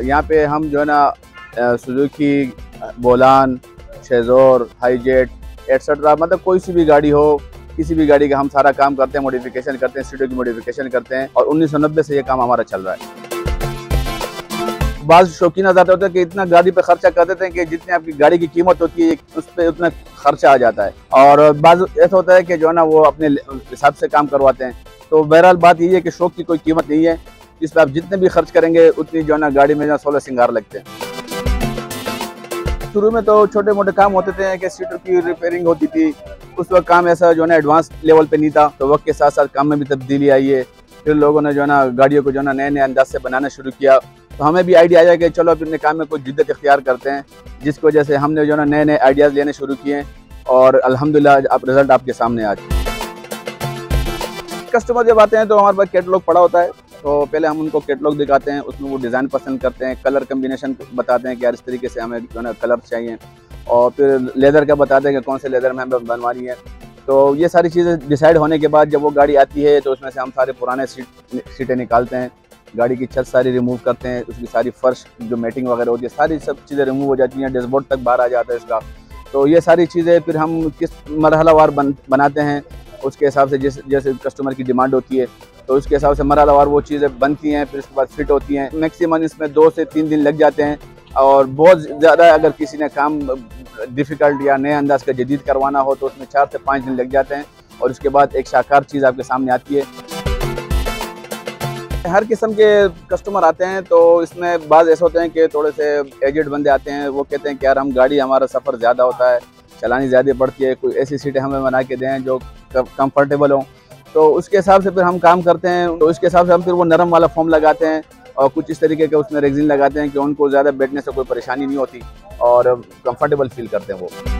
यहाँ पे हम जो है ना सुजुकी, बोलान, शेजोर, हाईजेट एटसेट्रा, मतलब कोई सी भी गाड़ी हो, किसी भी गाड़ी का हम सारा काम करते हैं, मॉडिफिकेशन करते हैं, सीटों की मॉडिफिकेशन करते हैं। और 1990 से ये काम हमारा चल रहा है। बाज़ शौकीन आज़ाद होते हैं कि इतना गाड़ी पे खर्चा कर देते हैं कि जितनी आपकी गाड़ी की कीमत होती है उस पर उतना खर्चा आ जाता है। और बाज़ ऐसा होता है कि जो है ना वो अपने हिसाब से काम करवाते हैं। तो बहरहाल बात यही है कि शौक की कोई कीमत नहीं है, इस पर आप जितने भी खर्च करेंगे उतनी जो है ना गाड़ी में जो 16 श्रृंगार लगते हैं। शुरू में तो छोटे मोटे काम होते थे कि सीटों की रिपेयरिंग होती थी, उस वक्त काम ऐसा जो है ना एडवांस लेवल पे नहीं था। तो वक्त के साथ साथ काम में भी तब्दीली आई है। फिर लोगों ने जो है ना गाड़ियों को जो है ना नए नए अंदाज से बनाना शुरू किया। तो हमें भी आइडिया आया कि चलो अपने काम में कोई जिद्दत इख्तियार करते हैं, जिसकी वजह से हमने जो है ना नए नए आइडियाज़ लेने शुरू किए और अल्हम्दुलिल्लाह अब रिजल्ट आपके सामने आज। कस्टमर जब आते हैं तो हमारे पास कैटलॉग पड़ा होता है, तो पहले हम उनको कैटलॉग दिखाते हैं, उसमें वो डिज़ाइन पसंद करते हैं, कलर कम्बिनेशन बताते हैं कि यार इस तरीके से हमें जो है ना कलर चाहिए, और फिर लेदर का बताते हैं कि कौन से लेदर में हमें बनवानी है। तो ये सारी चीज़ें डिसाइड होने के बाद जब वो गाड़ी आती है तो उसमें से हम सारे पुराने सीटें निकालते हैं, गाड़ी की छत सारी रिमूव करते हैं, उसकी सारी फर्श जो मैटिंग वगैरह होती है सारी सब चीज़ें रिमूव हो जाती हैं, डैशबोर्ड तक बाहर आ जाता है इसका। तो ये सारी चीज़ें फिर हम किस मरहलावार बनाते हैं, उसके हिसाब से जैसे कस्टमर की डिमांड होती है तो उसके हिसाब से मरहलावार वो चीज़ें बनती हैं, फिर उसके बाद फिट होती हैं। मैक्सिमम इसमें 2 से 3 दिन लग जाते हैं, और बहुत ज़्यादा अगर किसी ने काम डिफ़िकल्ट या नए अंदाज का जदीद करवाना हो तो उसमें 4 से 5 दिन लग जाते हैं, और उसके बाद एक शानदार चीज़ आपके सामने आती है। हर किस्म के कस्टमर आते हैं, तो इसमें बाज़ ऐसे होते हैं कि थोड़े से एजेड बंदे आते हैं, वो कहते हैं कि यार हम गाड़ी, हमारा सफ़र ज़्यादा होता है, चलानी ज़्यादा पड़ती है, कोई ऐसी सीटें हमें बना के दें जो कंफर्टेबल हों। तो उसके हिसाब से फिर हम काम करते हैं, तो उसके हिसाब से हम फिर वो नरम वाला फोम लगाते हैं और कुछ इस तरीके के उसमें रेगजिन लगाते हैं कि उनको ज़्यादा बैठने से कोई परेशानी नहीं होती और कंफर्टेबल फील करते हैं वो।